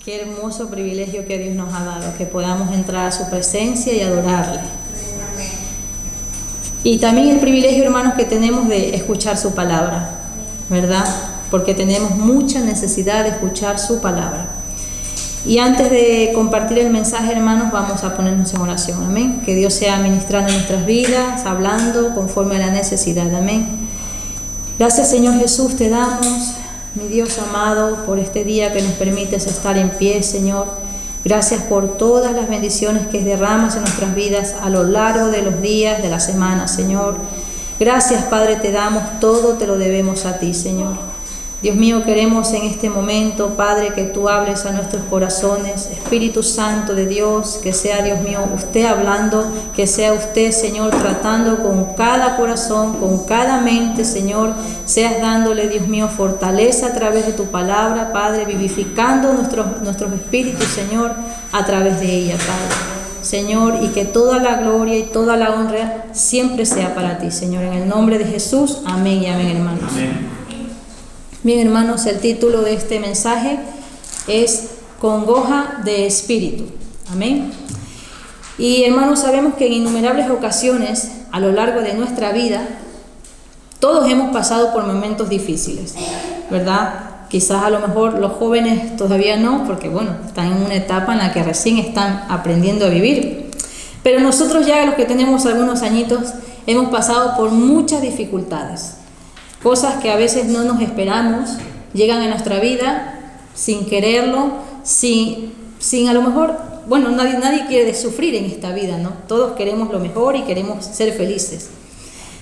Qué hermoso privilegio que Dios nos ha dado, que podamos entrar a su presencia y adorarle. Y también el privilegio, hermanos, que tenemos de escuchar su palabra, ¿verdad? Porque tenemos mucha necesidad de escuchar su palabra. Y antes de compartir el mensaje, hermanos, vamos a ponernos en oración, amén. Que Dios sea ministrando en nuestras vidas, hablando conforme a la necesidad, amén. Gracias, Señor Jesús, te damos, mi Dios amado, por este día que nos permites estar en pie, Señor. Gracias por todas las bendiciones que derramas en nuestras vidas a lo largo de los días de la semana, Señor. Gracias, Padre, te damos, todo te lo debemos a ti, Señor. Dios mío, queremos en este momento, Padre, que tú hables a nuestros corazones. Espíritu Santo de Dios, que sea, Dios mío, usted hablando, que sea usted, Señor, tratando con cada corazón, con cada mente, Señor. Seas dándole, Dios mío, fortaleza a través de tu palabra, Padre, vivificando nuestros espíritus, Señor, a través de ella, Padre. Señor, y que toda la gloria y toda la honra siempre sea para ti, Señor. En el nombre de Jesús, amén y amén, hermanos. Amén. Bien, hermanos, el título de este mensaje es Congoja de Espíritu. Amén. Y, hermanos, sabemos que en innumerables ocasiones a lo largo de nuestra vida todos hemos pasado por momentos difíciles, ¿verdad? Quizás a lo mejor los jóvenes todavía no, porque bueno, están en una etapa en la que recién están aprendiendo a vivir. Pero nosotros ya, los que tenemos algunos añitos, hemos pasado por muchas dificultades. Cosas que a veces no nos esperamos, llegan a nuestra vida sin quererlo, sin a lo mejor, bueno, nadie quiere sufrir en esta vida, ¿no? Todos queremos lo mejor y queremos ser felices.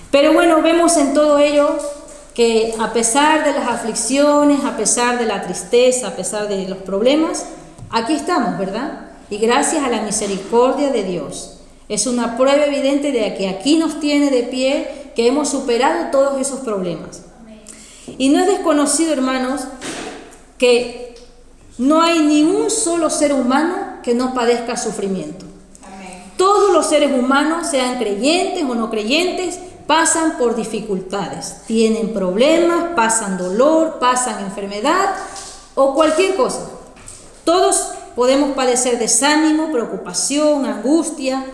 Pero bueno, vemos en todo ello que a pesar de las aflicciones, a pesar de la tristeza, a pesar de los problemas, aquí estamos, ¿verdad? Y gracias a la misericordia de Dios. Es una prueba evidente de que aquí nos tiene de pie, que hemos superado todos esos problemas. Y no es desconocido, hermanos, que no hay ni un solo ser humano que no padezca sufrimiento. Todos los seres humanos, sean creyentes o no creyentes, pasan por dificultades, tienen problemas, pasan dolor, pasan enfermedad o cualquier cosa. Todos podemos padecer desánimo, preocupación, angustia.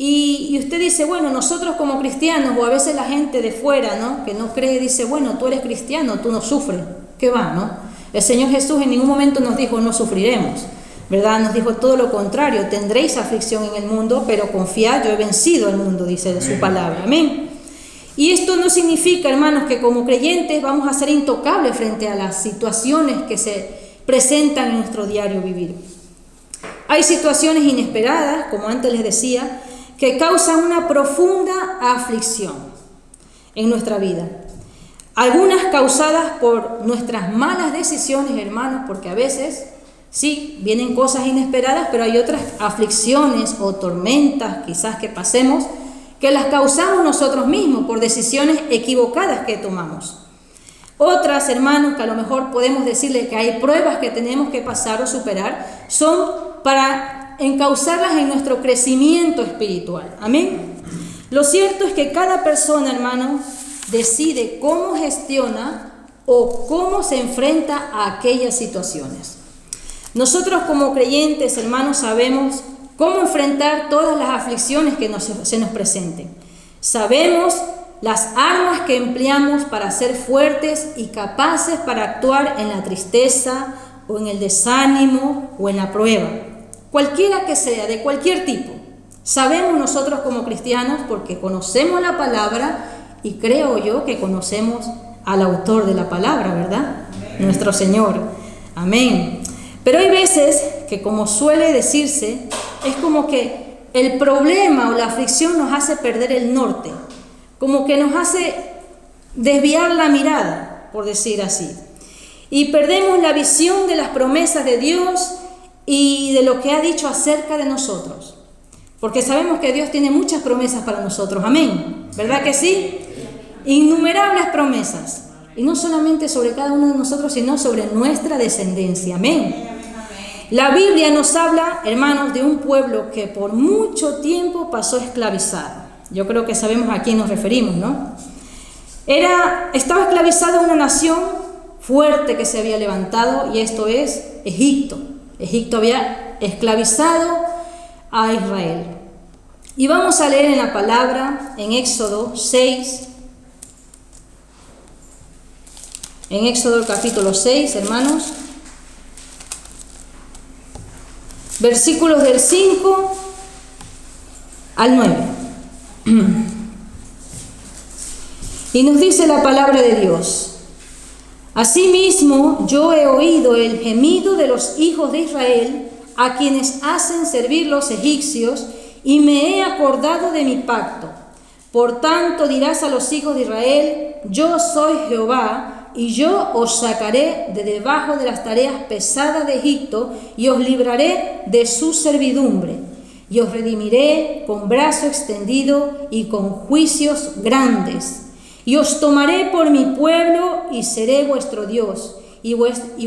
Y usted dice, bueno, nosotros como cristianos, o a veces la gente de fuera, ¿no?, que no cree, dice, bueno, tú eres cristiano, tú no sufres. ¿Qué va, no? El Señor Jesús en ningún momento nos dijo, no sufriremos, ¿verdad? Nos dijo todo lo contrario, tendréis aflicción en el mundo, pero confiad, yo he vencido al mundo, dice de su palabra. Amén. Y esto no significa, hermanos, que como creyentes vamos a ser intocables frente a las situaciones que se presentan en nuestro diario vivir. Hay situaciones inesperadas, como antes les decía, que causan una profunda aflicción en nuestra vida. Algunas causadas por nuestras malas decisiones, hermanos, porque a veces, sí, vienen cosas inesperadas, pero hay otras aflicciones o tormentas quizás que pasemos, que las causamos nosotros mismos por decisiones equivocadas que tomamos. Otras, hermanos, que a lo mejor podemos decirle que hay pruebas que tenemos que pasar o superar, son para encauzarlas en nuestro crecimiento espiritual. Amén. Lo cierto es que cada persona, hermano, decide cómo gestiona o cómo se enfrenta a aquellas situaciones. Nosotros como creyentes, hermanos, sabemos cómo enfrentar todas las aflicciones que se nos presenten. Sabemos las armas que empleamos para ser fuertes y capaces para actuar en la tristeza o en el desánimo o en la prueba. Cualquiera que sea, de cualquier tipo. Sabemos nosotros como cristianos porque conocemos la palabra y creo yo que conocemos al autor de la palabra, ¿verdad? Amén. Nuestro Señor. Amén. Pero hay veces que, como suele decirse, es como que el problema o la aflicción nos hace perder el norte, como que nos hace desviar la mirada, por decir así. Y perdemos la visión de las promesas de Dios y de lo que ha dicho acerca de nosotros, porque sabemos que Dios tiene muchas promesas para nosotros, amén, ¿verdad que sí? Innumerables promesas, y no solamente sobre cada uno de nosotros, sino sobre nuestra descendencia, amén. La Biblia nos habla, hermanos, de un pueblo que por mucho tiempo pasó esclavizado. Yo creo que sabemos a quién nos referimos, ¿no? Estaba esclavizada una nación fuerte que se había levantado, y esto es Egipto. Egipto había esclavizado a Israel. Y vamos a leer en la palabra, en Éxodo 6, en Éxodo capítulo 6, hermanos, versículos del 5 al 9. Y nos dice la palabra de Dios: Asimismo, yo he oído el gemido de los hijos de Israel, a quienes hacen servir los egipcios, y me he acordado de mi pacto. Por tanto dirás a los hijos de Israel: yo soy Jehová, y yo os sacaré de debajo de las tareas pesadas de Egipto, y os libraré de su servidumbre, y os redimiré con brazo extendido y con juicios grandes. Y os tomaré por mi pueblo y seré vuestro Dios, y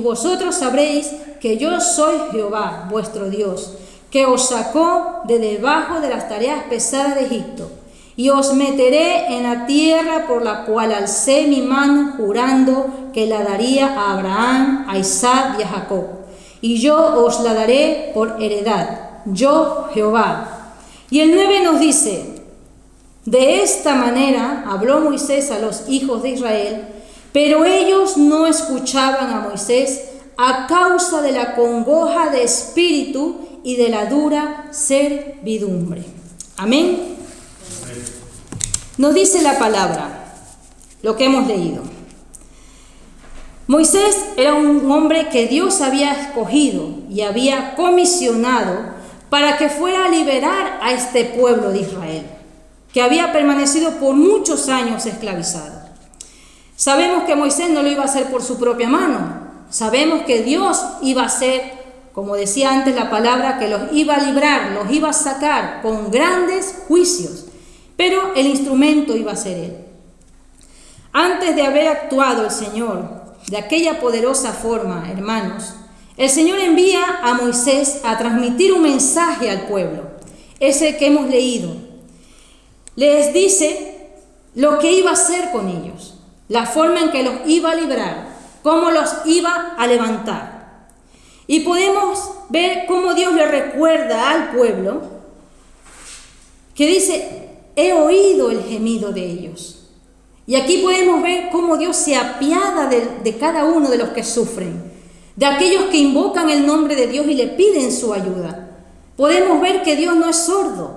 vosotros sabréis que yo soy Jehová, vuestro Dios, que os sacó de debajo de las tareas pesadas de Egipto. Y os meteré en la tierra por la cual alcé mi mano jurando que la daría a Abraham, a Isaac y a Jacob. Y yo os la daré por heredad, yo Jehová. Y el 9 nos dice: de esta manera habló Moisés a los hijos de Israel, pero ellos no escuchaban a Moisés a causa de la congoja de espíritu y de la dura servidumbre. Amén. Nos dice la palabra, lo que hemos leído. Moisés era un hombre que Dios había escogido y había comisionado para que fuera a liberar a este pueblo de Israel, que había permanecido por muchos años esclavizado. Sabemos que Moisés no lo iba a hacer por su propia mano. Sabemos que Dios iba a hacer, como decía antes la palabra, que los iba a librar, los iba a sacar con grandes juicios, pero el instrumento iba a ser Él. Antes de haber actuado el Señor de aquella poderosa forma, hermanos, el Señor envía a Moisés a transmitir un mensaje al pueblo, ese que hemos leído. Les dice lo que iba a hacer con ellos, la forma en que los iba a librar, cómo los iba a levantar. Y podemos ver cómo Dios le recuerda al pueblo, que dice: he oído el gemido de ellos. Y aquí podemos ver cómo Dios se apiada de cada uno de los que sufren, de aquellos que invocan el nombre de Dios y le piden su ayuda. Podemos ver que Dios no es sordo,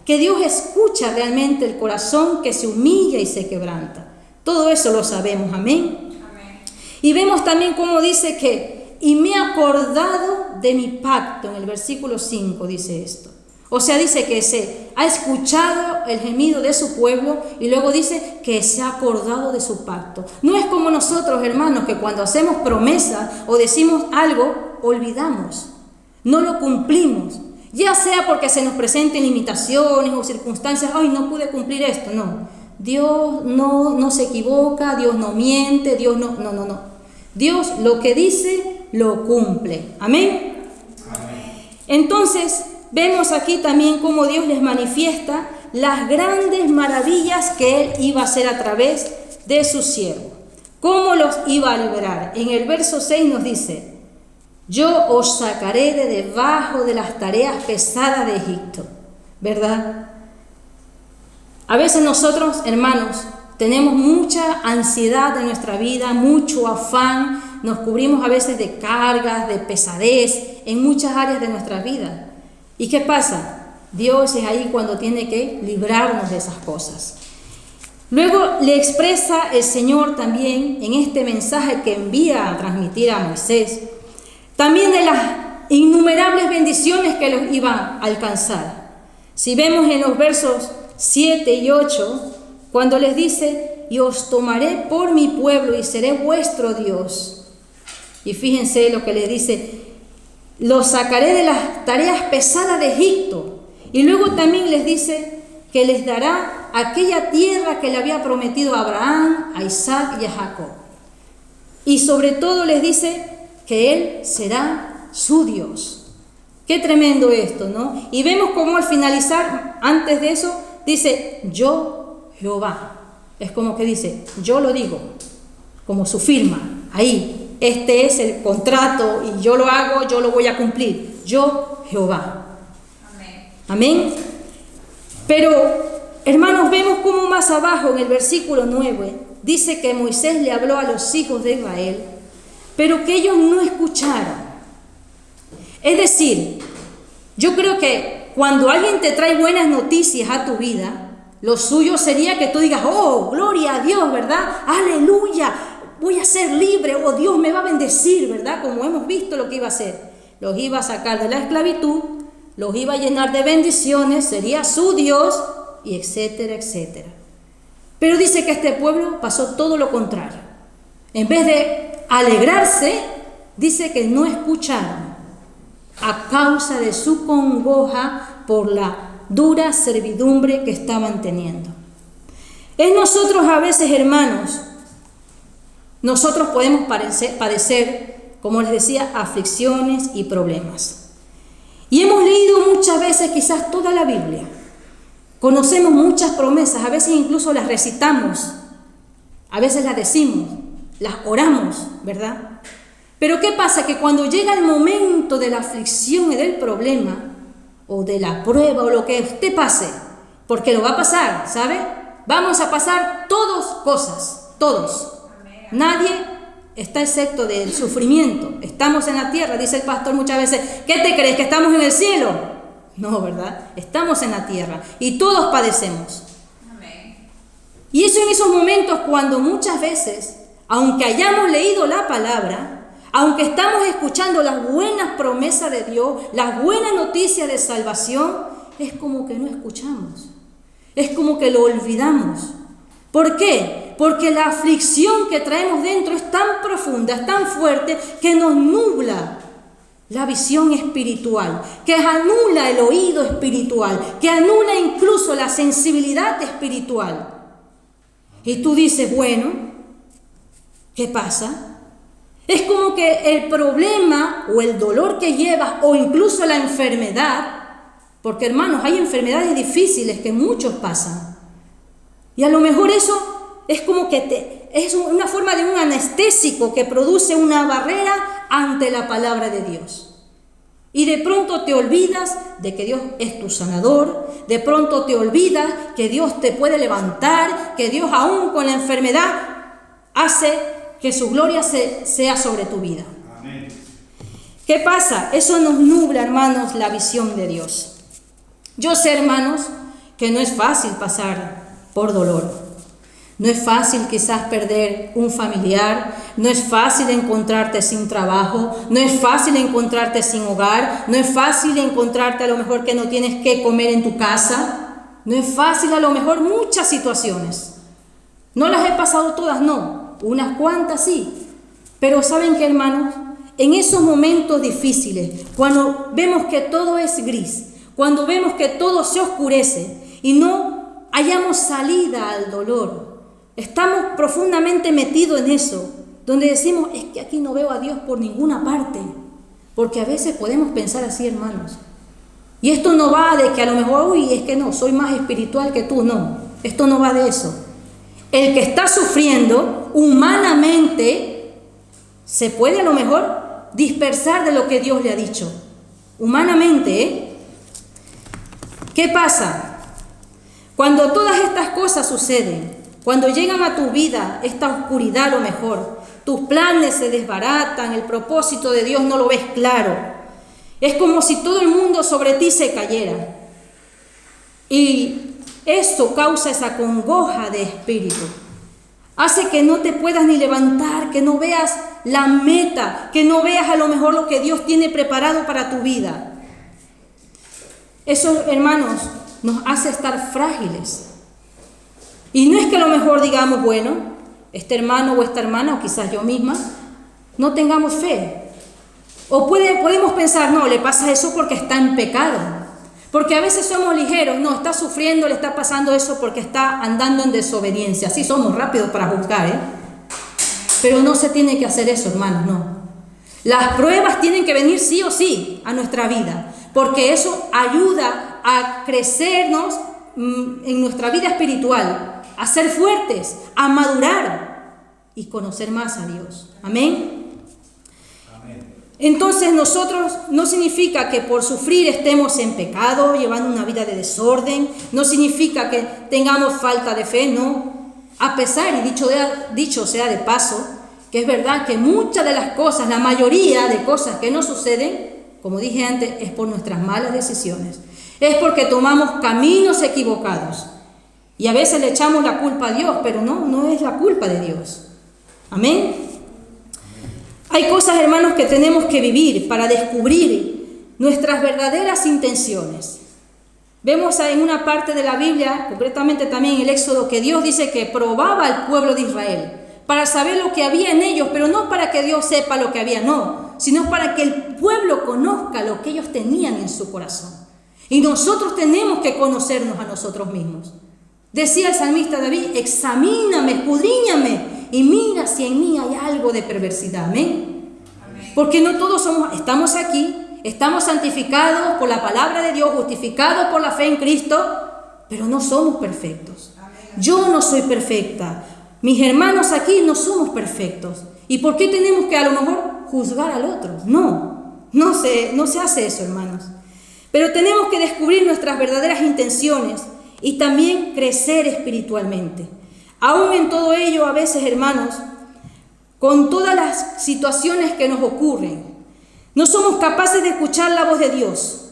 que Dios escucha realmente el corazón que se humilla y se quebranta. Todo eso lo sabemos, amén. Amén. Y vemos también cómo dice que: y me he acordado de mi pacto. En el versículo 5 dice esto. O sea, dice que se ha escuchado el gemido de su pueblo, y luego dice que se ha acordado de su pacto. No es como nosotros, hermanos, que cuando hacemos promesas o decimos algo, olvidamos, no lo cumplimos. Ya sea porque se nos presenten limitaciones o circunstancias: ay, no pude cumplir esto. No, Dios no se equivoca, Dios no miente, Dios no. Dios lo que dice, lo cumple. Amén. Amén. Entonces, vemos aquí también cómo Dios les manifiesta las grandes maravillas que Él iba a hacer a través de su siervo. Cómo los iba a liberar. En el verso 6 nos dice: yo os sacaré de debajo de las tareas pesadas de Egipto. ¿Verdad? A veces nosotros, hermanos, tenemos mucha ansiedad en nuestra vida, mucho afán, nos cubrimos a veces de cargas, de pesadez en muchas áreas de nuestra vida. ¿Y qué pasa? Dios es ahí cuando tiene que librarnos de esas cosas. Luego le expresa el Señor también en este mensaje que envía a transmitir a Moisés, también de las innumerables bendiciones que los iban a alcanzar. Si vemos en los versos 7 y 8, cuando les dice: y os tomaré por mi pueblo y seré vuestro Dios. Y fíjense lo que les dice: los sacaré de las tareas pesadas de Egipto. Y luego también les dice que les dará aquella tierra que le había prometido a Abraham, a Isaac y a Jacob. Y sobre todo les dice que Él será su Dios. Qué tremendo esto, ¿no? Y vemos cómo al finalizar, antes de eso, dice: yo Jehová. Es como que dice: yo lo digo, como su firma, ahí. este es el contrato y yo lo hago, yo lo voy a cumplir. Yo, Jehová. Amén. Pero, hermanos, vemos cómo más abajo en el versículo 9 dice que Moisés le habló a los hijos de Israel, pero que ellos no escucharon. Es decir, yo creo que cuando alguien te trae buenas noticias a tu vida, lo suyo sería que tú digas, oh, gloria a Dios, ¿verdad? Aleluya, voy a ser libre, oh, Dios me va a bendecir, ¿verdad? Como hemos visto lo que iba a hacer. Los iba a sacar de la esclavitud, los iba a llenar de bendiciones, sería su Dios, y etcétera, etcétera. Pero dice que este pueblo pasó todo lo contrario. En vez de alegrarse, dice que no escucharon a causa de su congoja por la dura servidumbre que estaban teniendo. En nosotros a veces, hermanos, nosotros podemos padecer, como les decía, aflicciones y problemas. Y hemos leído muchas veces, quizás toda la Biblia. Conocemos muchas promesas, a veces incluso las recitamos, a veces las decimos, las oramos, ¿verdad? Pero ¿qué pasa? Que cuando llega el momento de la aflicción y del problema, o de la prueba, o lo que usted pase, porque lo va a pasar, ¿sabe? Vamos a pasar todos cosas, todos. Nadie está excepto del sufrimiento. Estamos en la tierra, dice el pastor muchas veces. ¿Qué te crees? ¿Que estamos en el cielo? No, ¿verdad? Estamos en la tierra y todos padecemos. Y eso en esos momentos cuando muchas veces, aunque hayamos leído la palabra, aunque estamos escuchando las buenas promesas de Dios, las buenas noticias de salvación, es como que no escuchamos. Es como que lo olvidamos. ¿Por qué? Porque la aflicción que traemos dentro es tan profunda, es tan fuerte, que nos nubla la visión espiritual, que anula el oído espiritual, que anula incluso la sensibilidad espiritual. Y tú dices, bueno, ¿qué pasa? Es como que el problema o el dolor que llevas o incluso la enfermedad, porque hermanos, hay enfermedades difíciles que muchos pasan. Y a lo mejor eso es como que es una forma de un anestésico que produce una barrera ante la palabra de Dios. Y de pronto te olvidas de que Dios es tu sanador, de pronto te olvidas que Dios te puede levantar, que Dios aún con la enfermedad hace que su gloria sea sobre tu vida. Amén. ¿Qué pasa? Eso nos nubla, hermanos, la visión de Dios. Yo sé, hermanos, que no es fácil pasar por dolor. No es fácil quizás perder un familiar, no es fácil encontrarte sin trabajo, no es fácil encontrarte sin hogar, no es fácil encontrarte a lo mejor que no tienes que comer en tu casa, no es fácil a lo mejor muchas situaciones. No las he pasado todas, no. Unas cuantas sí, pero ¿saben qué, hermanos? En esos momentos difíciles, cuando vemos que todo es gris, cuando vemos que todo se oscurece y no hallamos salida al dolor, estamos profundamente metidos en eso, donde decimos, es que aquí no veo a Dios por ninguna parte, porque a veces podemos pensar así, hermanos. Y esto no va de que a lo mejor, uy, es que no, soy más espiritual que tú, no, esto no va de eso. El que está sufriendo humanamente se puede a lo mejor dispersar de lo que Dios le ha dicho. Humanamente, ¿eh? ¿Qué pasa? Cuando todas estas cosas suceden, cuando llegan a tu vida esta oscuridad a lo mejor, tus planes se desbaratan, el propósito de Dios no lo ves claro. Es como si todo el mundo sobre ti se cayera. Y eso causa esa congoja de espíritu. Hace que no te puedas ni levantar, que no veas la meta, que no veas a lo mejor lo que Dios tiene preparado para tu vida. Eso, hermanos, nos hace estar frágiles. Y no es que a lo mejor digamos, bueno, este hermano o esta hermana, o quizás yo misma, no tengamos fe. O podemos pensar, no, le pasa eso porque está en pecado. Porque a veces somos ligeros, no, está sufriendo, le está pasando eso porque está andando en desobediencia. Así somos rápidos para juzgar, ¿eh? Pero no se tiene que hacer eso, hermanos, no. Las pruebas tienen que venir sí o sí a nuestra vida, porque eso ayuda a crecernos en nuestra vida espiritual, a ser fuertes, a madurar y conocer más a Dios. Amén. Entonces nosotros no significa que por sufrir estemos en pecado, llevando una vida de desorden, no significa que tengamos falta de fe, no. A pesar, y dicho sea de paso, que es verdad que muchas de las cosas, la mayoría de cosas que nos suceden, como dije antes, es por nuestras malas decisiones. Es porque tomamos caminos equivocados. Y a veces le echamos la culpa a Dios, pero no es la culpa de Dios. Amén. Hay cosas, hermanos, que tenemos que vivir para descubrir nuestras verdaderas intenciones. Vemos en una parte de la Biblia, concretamente también en el Éxodo, que Dios dice que probaba al pueblo de Israel para saber lo que había en ellos, pero no para que Dios sepa lo que había, no, sino para que el pueblo conozca lo que ellos tenían en su corazón. Y nosotros tenemos que conocernos a nosotros mismos. Decía el salmista David: examíname, escudriñame y mira si en mí hay algo de perversidad. Amén. Porque no todos estamos aquí, estamos santificados por la palabra de Dios, justificados por la fe en Cristo, pero no somos perfectos. Yo no soy perfecta. Mis hermanos aquí no somos perfectos. ¿Y por qué tenemos que a lo mejor juzgar al otro? No se hace eso, hermanos. Pero tenemos que descubrir nuestras verdaderas intenciones y también crecer espiritualmente. Aún en todo ello, a veces, hermanos, con todas las situaciones que nos ocurren, no somos capaces de escuchar la voz de Dios.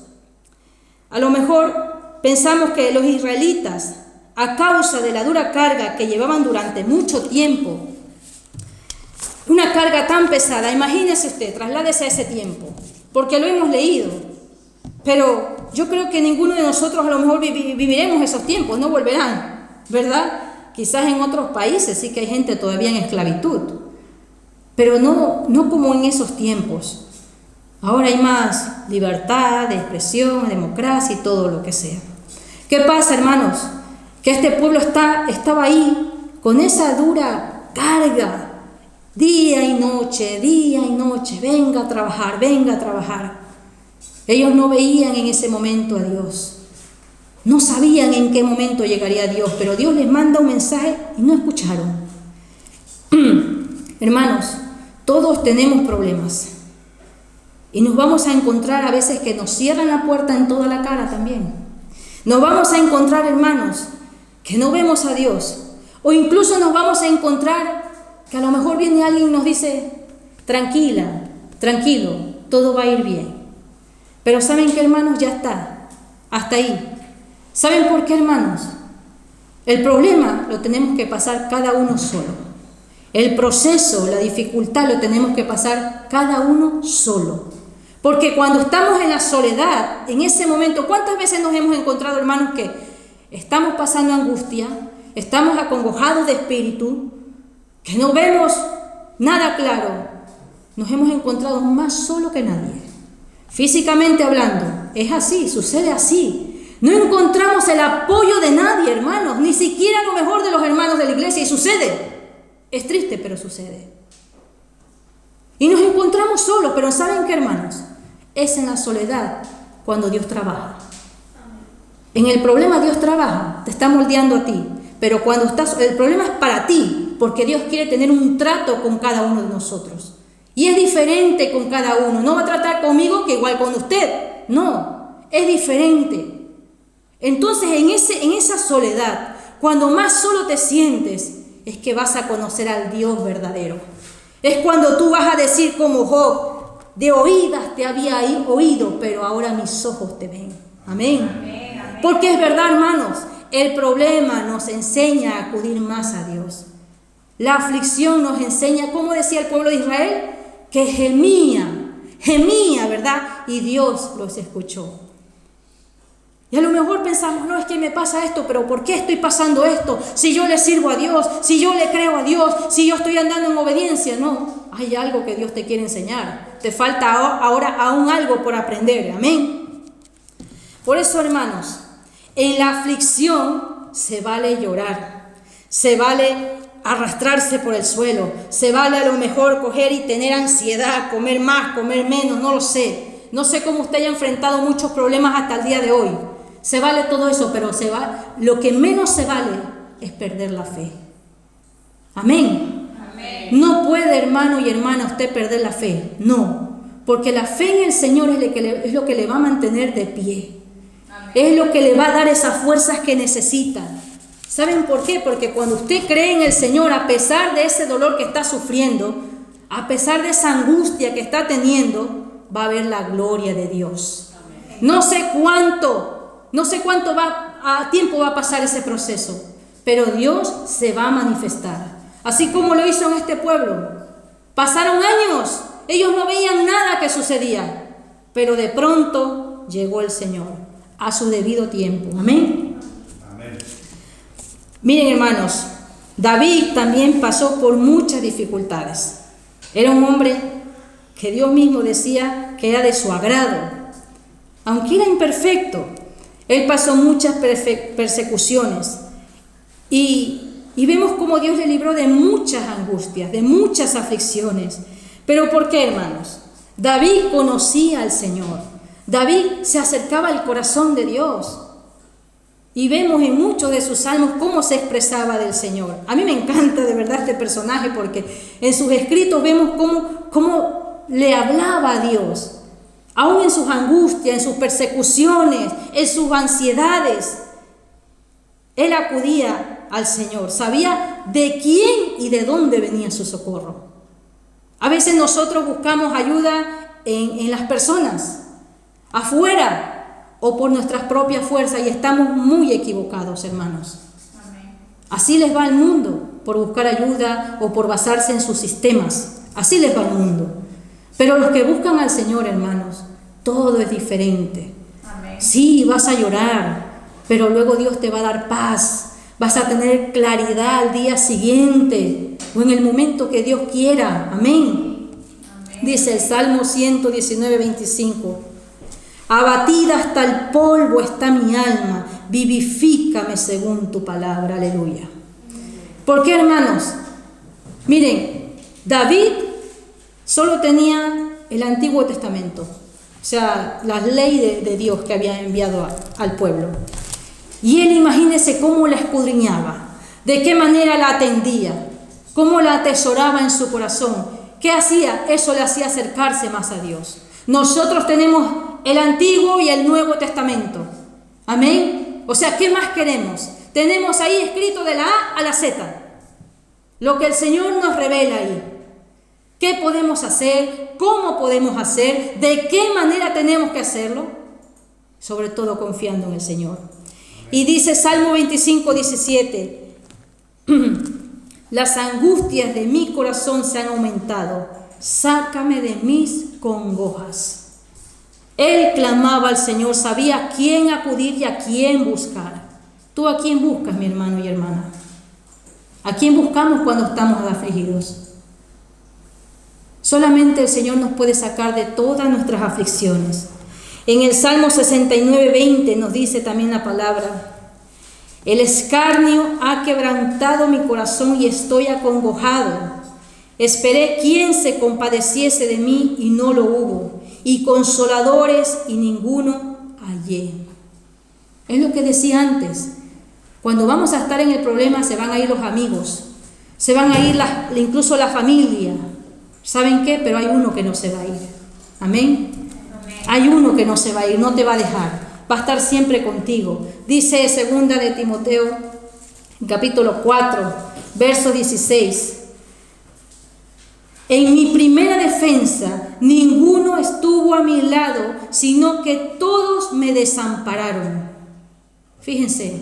A lo mejor pensamos que los israelitas, a causa de la dura carga que llevaban durante mucho tiempo, una carga tan pesada, imagínese usted, trasládese a ese tiempo, porque lo hemos leído, pero yo creo que ninguno de nosotros a lo mejor viviremos esos tiempos, no volverán, ¿verdad? Quizás en otros países sí que hay gente todavía en esclavitud, pero no como en esos tiempos. Ahora hay más libertad de expresión, democracia y todo lo que sea. ¿Qué pasa, hermanos? Que este pueblo estaba ahí con esa dura carga, día y noche, venga a trabajar. Ellos no veían en ese momento a Dios. No sabían en qué momento llegaría Dios, pero Dios les manda un mensaje y no escucharon. Hermanos, todos tenemos problemas. Y nos vamos a encontrar a veces que nos cierran la puerta en toda la cara también. Nos vamos a encontrar, hermanos, que no vemos a Dios. O incluso nos vamos a encontrar que a lo mejor viene alguien y nos dice: tranquila, tranquilo, todo va a ir bien. Pero ¿saben qué, hermanos? Ya está, hasta ahí. ¿Saben por qué, hermanos? El problema lo tenemos que pasar cada uno solo. El proceso, la dificultad lo tenemos que pasar cada uno solo. Porque cuando estamos en la soledad, en ese momento, ¿cuántas veces nos hemos encontrado, hermanos, que estamos pasando angustia, estamos acongojados de espíritu, que no vemos nada claro? Nos hemos encontrado más solo que nadie. Físicamente hablando, es así, sucede así. No encontramos el apoyo de nadie, hermanos, ni siquiera lo mejor de los hermanos de la iglesia, y sucede. Es triste, pero sucede. Y nos encontramos solos, pero ¿saben qué, hermanos? Es en la soledad cuando Dios trabaja. En el problema Dios trabaja, te está moldeando a ti, pero cuando estás, el problema es para ti, porque Dios quiere tener un trato con cada uno de nosotros. Y es diferente con cada uno. No va a tratar conmigo que igual con usted. No, es diferente. Entonces, en esa soledad, cuando más solo te sientes, es que vas a conocer al Dios verdadero. Es cuando tú vas a decir como Job: de oídas te había oído, pero ahora mis ojos te ven. Amén. Amén, amén. Porque es verdad, hermanos, el problema nos enseña a acudir más a Dios. La aflicción nos enseña, como decía el pueblo de Israel, que gemía, ¿verdad? Y Dios los escuchó. Y a lo mejor pensamos: no, es que me pasa esto, pero ¿por qué estoy pasando esto? Si yo le sirvo a Dios, si yo le creo a Dios, si yo estoy andando en obediencia. No, hay algo que Dios te quiere enseñar. Te falta ahora aún algo por aprender. Amén. Por eso, hermanos, en la aflicción se vale llorar, se vale arrastrarse por el suelo, se vale a lo mejor coger y tener ansiedad, comer más, comer menos, no lo sé. No sé cómo usted haya enfrentado muchos problemas hasta el día de hoy. Se vale todo eso, pero lo que menos se vale es perder la fe. Amén. Amén. No puede, hermano y hermana, usted perder la fe. No. porque la fe en el Señor es lo que le va a mantener de pie. Es lo que le va a dar esas fuerzas que necesita. ¿Saben por qué? Porque cuando usted cree en el Señor, a pesar de ese dolor que está sufriendo, a pesar de esa angustia que está teniendo, va a ver la gloria de Dios. No sé cuánto tiempo va a pasar ese proceso, pero Dios se va a manifestar. Así como lo hizo en este pueblo. Pasaron años, ellos no veían nada que sucedía, pero de pronto llegó el Señor a su debido tiempo. Amén. Amén. Miren, hermanos, David también pasó por muchas dificultades. Era un hombre que Dios mismo decía que era de su agrado. Aunque era imperfecto, él pasó muchas persecuciones. Y vemos cómo Dios le libró de muchas angustias, de muchas aflicciones. ¿Pero por qué, hermanos? David conocía al Señor. David se acercaba al corazón de Dios. Y vemos en muchos de sus salmos cómo se expresaba del Señor. A mí me encanta de verdad este personaje, porque en sus escritos vemos cómo le hablaba a Dios. Aún en sus angustias, en sus persecuciones, en sus ansiedades. Él acudía al Señor, sabía de quién y de dónde venía su socorro. A veces nosotros buscamos ayuda en las personas, afuera o por nuestras propias fuerzas, y estamos muy equivocados, hermanos. Amén. Así les va al mundo, por buscar ayuda o por basarse en sus sistemas. Así les va al mundo. Pero los que buscan al Señor, hermanos, todo es diferente. Amén. Sí, vas a llorar, pero luego Dios te va a dar paz. Vas a tener claridad al día siguiente o en el momento que Dios quiera. Amén. Amén. Dice el Salmo 119, 25. Abatida hasta el polvo está mi alma, vivifícame según tu palabra. Aleluya. ¿Por qué, hermanos? Miren, David solo tenía el Antiguo Testamento, o sea, las leyes de Dios que había enviado al pueblo. Y él, imagínese cómo la escudriñaba, de qué manera la atendía, cómo la atesoraba en su corazón. ¿Qué hacía? Eso le hacía acercarse más a Dios. Nosotros tenemos el Antiguo y el Nuevo Testamento. Amén. O sea, ¿qué más queremos? Tenemos ahí escrito de la A a la Z, lo que el Señor nos revela ahí. ¿Qué podemos hacer? ¿Cómo podemos hacer? ¿De qué manera tenemos que hacerlo? Sobre todo confiando en el Señor. Y dice Salmo 25, 17, las angustias de mi corazón se han aumentado, sácame de mis congojas. Él clamaba al Señor, sabía a quién acudir y a quién buscar. ¿Tú a quién buscas, mi hermano y hermana? ¿A quién buscamos cuando estamos afligidos? Solamente el Señor nos puede sacar de todas nuestras aflicciones. En el Salmo 69, 20 nos dice también la palabra: el escarnio ha quebrantado mi corazón y estoy acongojado. Esperé quien se compadeciese de mí y no lo hubo, y consoladores y ninguno hallé. Es lo que decía antes. Cuando vamos a estar en el problema se van a ir los amigos, se van a ir incluso la familia. ¿Saben qué? Pero hay uno que no se va a ir. Amén. Hay uno que no se va a ir, no te va a dejar, va a estar siempre contigo. Dice 2 de Timoteo, capítulo 4, verso 16. En mi primera defensa, ninguno estuvo a mi lado, sino que todos me desampararon. Fíjense,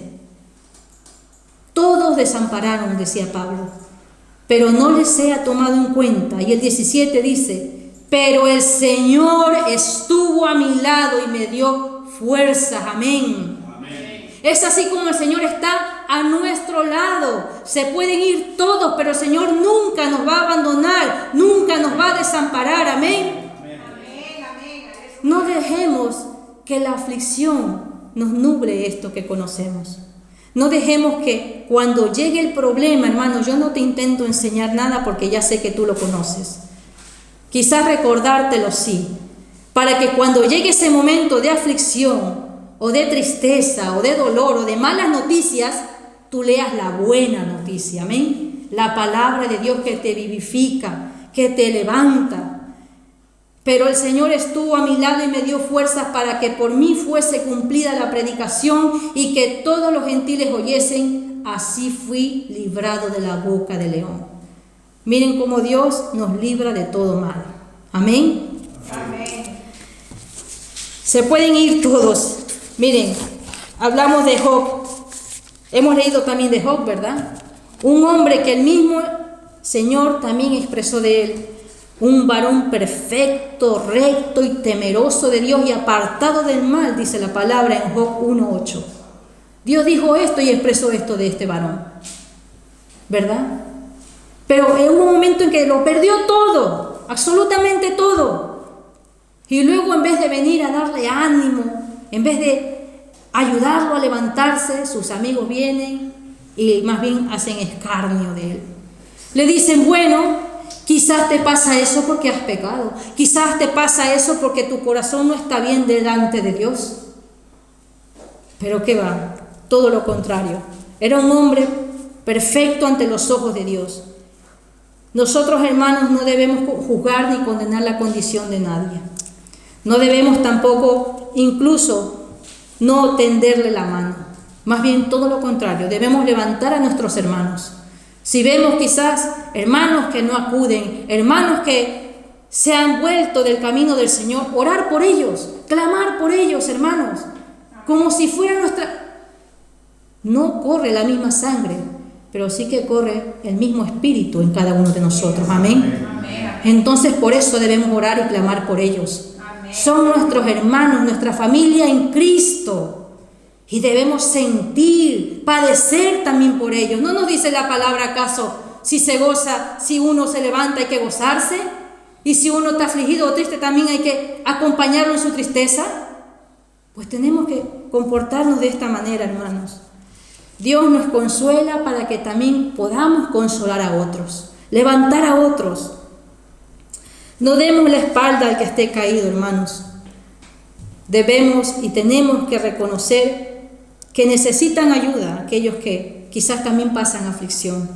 todos desampararon, decía Pablo, pero no les sea tomado en cuenta. Y el 17 dice: pero el Señor estuvo a mi lado y me dio fuerzas. Amén. Amén. Es así como el Señor está a nuestro lado. Se pueden ir todos, pero el Señor nunca nos va a abandonar, nunca nos va a desamparar. Amén. Amén. No dejemos que la aflicción nos nuble esto que conocemos. No dejemos que cuando llegue el problema, hermano, yo no te intento enseñar nada porque ya sé que tú lo conoces. Quizás recordártelo, sí, para que cuando llegue ese momento de aflicción o de tristeza o de dolor o de malas noticias, tú leas la buena noticia. Amén. La palabra de Dios que te vivifica, que te levanta. Pero el Señor estuvo a mi lado y me dio fuerzas para que por mí fuese cumplida la predicación y que todos los gentiles oyesen. Así fui librado de la boca del león. Miren cómo Dios nos libra de todo mal. Amén. Amén. Se pueden ir todos. Miren, hablamos de Job. Hemos leído también de Job, ¿verdad? Un hombre que el mismo Señor también expresó de él. Un varón perfecto, recto y temeroso de Dios y apartado del mal, dice la palabra en Job 1:8. Dios dijo esto y expresó esto de este varón, ¿verdad? Pero hubo un momento en que lo perdió todo, absolutamente todo. Y luego, en vez de venir a darle ánimo, en vez de ayudarlo a levantarse, sus amigos vienen y más bien hacen escarnio de él. Le dicen, bueno, quizás te pasa eso porque has pecado. Quizás te pasa eso porque tu corazón no está bien delante de Dios. Pero ¿qué va? Todo lo contrario. Era un hombre perfecto ante los ojos de Dios. Nosotros, hermanos, no debemos juzgar ni condenar la condición de nadie. No debemos tampoco, incluso, no tenderle la mano. Más bien todo lo contrario. Debemos levantar a nuestros hermanos. Si vemos quizás hermanos que no acuden, hermanos que se han vuelto del camino del Señor, orar por ellos, clamar por ellos, hermanos, como si fuera nuestra... No corre la misma sangre, pero sí que corre el mismo espíritu en cada uno de nosotros. Amén. Entonces por eso debemos orar y clamar por ellos. Son nuestros hermanos, nuestra familia en Cristo. Y debemos sentir, padecer también por ellos. ¿No nos dice la palabra acaso, si se goza, si uno se levanta hay que gozarse? Y si uno está afligido o triste también hay que acompañarlo en su tristeza. Pues tenemos que comportarnos de esta manera, hermanos. Dios nos consuela para que también podamos consolar a otros, levantar a otros. No demos la espalda al que esté caído, hermanos. Debemos y tenemos que reconocer que necesitan ayuda, aquellos que quizás también pasan aflicción.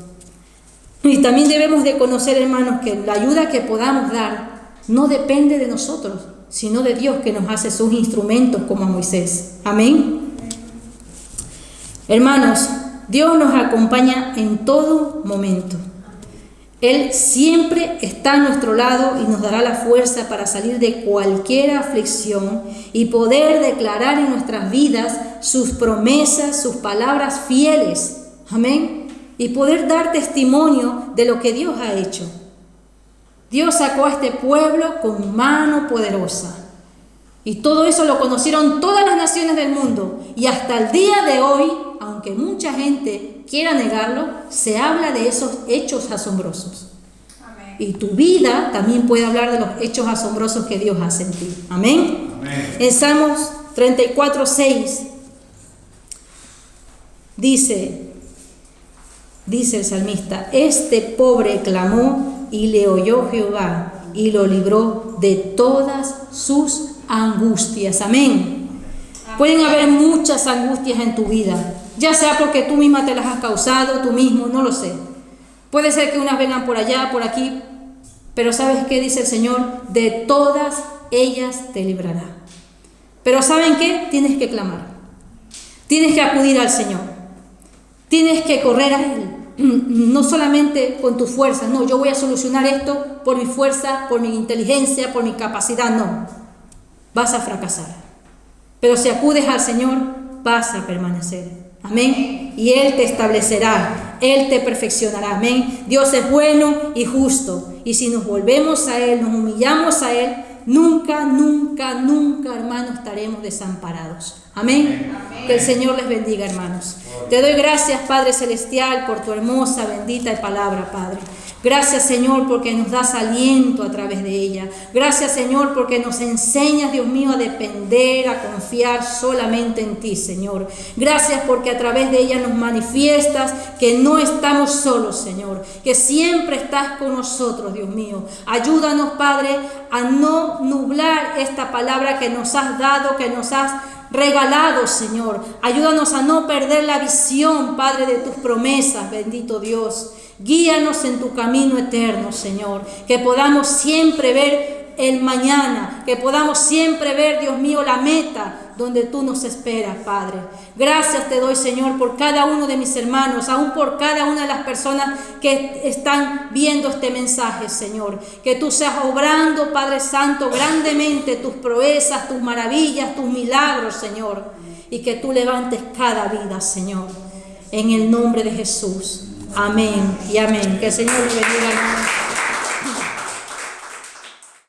Y también debemos de conocer, hermanos, que la ayuda que podamos dar no depende de nosotros, sino de Dios, que nos hace sus instrumentos como a Moisés. Amén. Hermanos, Dios nos acompaña en todo momento. Él siempre está a nuestro lado y nos dará la fuerza para salir de cualquier aflicción y poder declarar en nuestras vidas sus promesas, sus palabras fieles. Amén. Y poder dar testimonio de lo que Dios ha hecho. Dios sacó a este pueblo con mano poderosa. Y todo eso lo conocieron todas las naciones del mundo. Y hasta el día de hoy, aunque mucha gente quiera negarlo, se habla de esos hechos asombrosos. Amén. Y tu vida también puede hablar de los hechos asombrosos que Dios hace en ti. Amén. Amén. En Salmos 34:6 dice el salmista, este pobre clamó y le oyó Jehová y lo libró de todas sus angustias. Amén. Pueden haber muchas angustias en tu vida, ya sea porque tú misma te las has causado, tú mismo, no lo sé. Puede ser que unas vengan por allá, por aquí, pero ¿sabes qué dice el Señor? De todas ellas te librará. Pero ¿saben qué? Tienes que clamar, tienes que acudir al Señor, tienes que correr a Él, no solamente con tu fuerza. No, yo voy a solucionar esto por mi fuerza, por mi inteligencia, por mi capacidad. No, vas a fracasar. Pero si acudes al Señor, vas a permanecer. Amén. Y Él te establecerá, Él te perfeccionará. Amén. Dios es bueno y justo. Y si nos volvemos a Él, nos humillamos a Él, nunca, nunca, nunca, hermanos, estaremos desamparados. Amén. Amén. Que el Señor les bendiga, hermanos. Te doy gracias, Padre Celestial, por tu hermosa, bendita palabra, Padre. Gracias, Señor, porque nos das aliento a través de ella. Gracias, Señor, porque nos enseñas, Dios mío, a depender, a confiar solamente en ti, Señor. Gracias porque a través de ella nos manifiestas que no estamos solos, Señor, que siempre estás con nosotros, Dios mío. Ayúdanos, Padre, a no nublar esta palabra que nos has dado, que nos has regalado, Señor. Ayúdanos a no perder la visión, Padre, de tus promesas, bendito Dios. Guíanos en tu camino eterno, Señor, que podamos siempre ver el mañana, que podamos siempre ver, Dios mío, la meta donde tú nos esperas, Padre. Gracias te doy, Señor, por cada uno de mis hermanos, aún por cada una de las personas que están viendo este mensaje, Señor. Que tú seas obrando, Padre Santo, grandemente tus proezas, tus maravillas, tus milagros, Señor. Y que tú levantes cada vida, Señor. En el nombre de Jesús. Amén y amén. Que el Señor le bendiga, hermano.